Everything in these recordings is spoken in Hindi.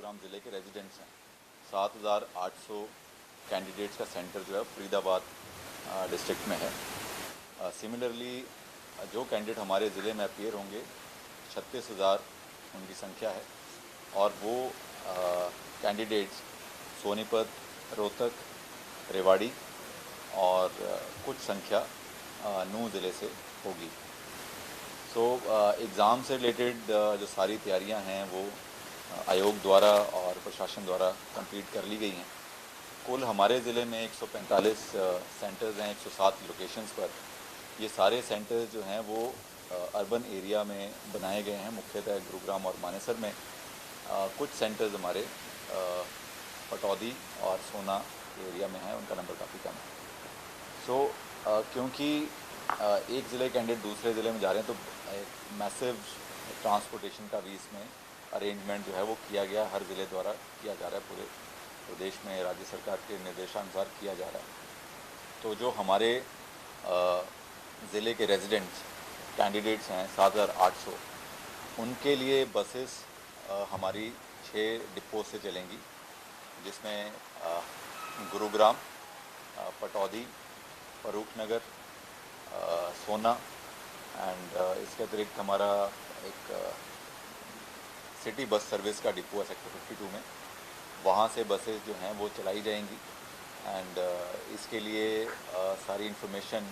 गुरुग्राम ज़िले के रेजिडेंट्स हैं। 7,800 कैंडिडेट्स का सेंटर जो है फरीदाबाद डिस्ट्रिक्ट में है। सिमिलरली जो कैंडिडेट हमारे ज़िले में अपीयर होंगे 36,000 उनकी संख्या है और वो कैंडिडेट्स सोनीपत, रोहतक, रेवाड़ी और कुछ संख्या नूंह ज़िले से होगी। एग्ज़ाम से रिलेटेड जो सारी तैयारियां हैं वो आयोग द्वारा और प्रशासन द्वारा कंप्लीट कर ली गई हैं। कुल हमारे ज़िले में 145 सेंटर्स हैं 107 लोकेशंस पर। ये सारे सेंटर्स जो हैं वो अर्बन एरिया में बनाए गए हैं, मुख्यतः गुरुग्राम और मानेसर में। कुछ सेंटर्स हमारे पटौदी और सोना एरिया में हैं, उनका नंबर काफ़ी कम है। क्योंकि एक ज़िले कैंडिडेट दूसरे ज़िले में जा रहे हैं तो एक मैसिव ट्रांसपोर्टेशन का भी इसमें अरेंजमेंट जो है वो किया गया, हर ज़िले द्वारा किया जा रहा है, पूरे प्रदेश में राज्य सरकार के निर्देशानुसार किया जा रहा है। तो जो हमारे ज़िले के रेजिडेंट्स कैंडिडेट्स हैं 7,800, उनके लिए बसेस हमारी 6 डिपो से चलेंगी, जिसमें गुरुग्राम, पटौदी, फरूख नगर, सोना एंड इसके अतिरिक्त हमारा एक सिटी बस सर्विस का डिपो है सेक्टर 52 में। वहाँ से बसेस जो हैं वो चलाई जाएंगी एंड इसके लिए सारी इन्फॉर्मेशन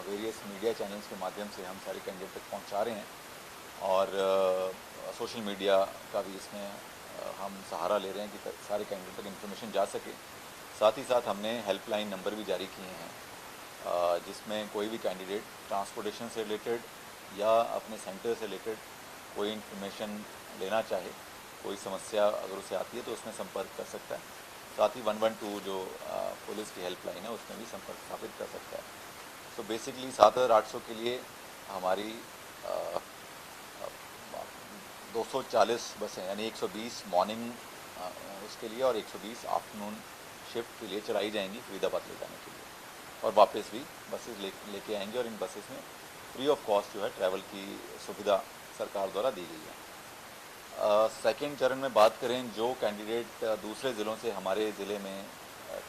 वेरियस मीडिया चैनल्स के माध्यम से हम सारे कैंडिडेट तक पहुँचा रहे हैं और सोशल मीडिया का भी इसमें हम सहारा ले रहे हैं कि सारे कैंडिडेट तक इन्फॉर्मेशन जा सके। साथ ही साथ हमने हेल्पलाइन नंबर भी जारी किए हैं, जिसमें कोई भी कैंडिडेट ट्रांसपोर्टेशन से रिलेटेड या अपने सेंटर से रिलेटेड कोई इन्फॉर्मेशन लेना चाहे, कोई समस्या अगर उसे आती है तो उसमें संपर्क कर सकता है। साथ ही 112 जो पुलिस की हेल्पलाइन है उसमें भी संपर्क स्थापित कर सकता है। तो बेसिकली 7,800 के लिए हमारी 240 बसें यानी 120 मॉर्निंग उसके लिए और 120 आफ्टरनून शिफ्ट के लिए चलाई जाएंगी फरीदाबाद ले जाने के लिए, और वापस भी बसेस लेके आएंगे और इन बसेस में फ्री ऑफ कॉस्ट जो है ट्रैवल की सुविधा सरकार द्वारा दी गई है। सेकेंड चरण में बात करें, जो कैंडिडेट दूसरे ज़िलों से हमारे ज़िले में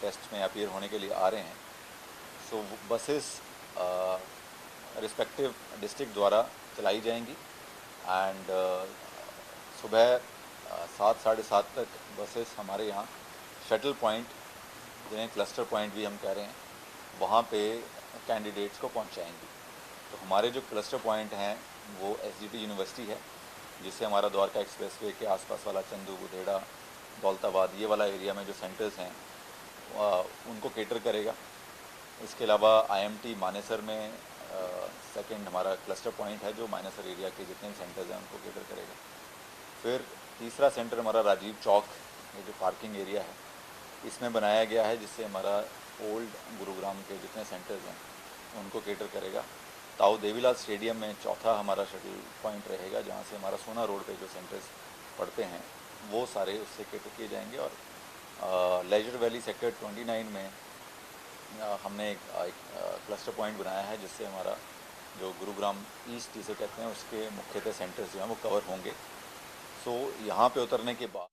टेस्ट में अपीयर होने के लिए आ रहे हैं, सो बसेस रिस्पेक्टिव डिस्ट्रिक्ट द्वारा चलाई जाएंगी एंड सुबह 7 साढ़े 7 तक बसेस हमारे यहाँ शटल पॉइंट, जिन्हें क्लस्टर पॉइंट भी हम कह रहे हैं, वहाँ पे कैंडिडेट्स को पहुँचाएंगी। तो हमारे जो क्लस्टर पॉइंट हैं वो SGT यूनिवर्सिटी है, जिससे हमारा द्वारका एक्सप्रेसवे के आसपास वाला चंदू, बुधेड़ा, दौलताबाद ये वाला एरिया में जो सेंटर्स हैं उनको केटर करेगा। इसके अलावा IMT मानेसर में सेकंड हमारा क्लस्टर पॉइंट है, जो मानेसर एरिया के जितने भी सेंटर्स हैं उनको केटर करेगा। फिर तीसरा सेंटर हमारा राजीव चौक, ये जो पार्किंग एरिया है इसमें बनाया गया है, जिससे हमारा ओल्ड गुरुग्राम के जितने सेंटर्स हैं उनको केटर करेगा। ताऊ देवीलाल स्टेडियम में चौथा हमारा शटल पॉइंट रहेगा, जहाँ से हमारा सोना रोड पे जो सेंटर्स पड़ते हैं वो सारे उससे केटर किए जाएंगे। और लेजर वैली सेक्टर 29 में हमने एक क्लस्टर पॉइंट बनाया है, जिससे हमारा जो गुरुग्राम ईस्ट जिसे कहते हैं उसके मुख्यतः सेंटर्स जो हैं वो कवर होंगे। यहाँ पे उतरने के बाद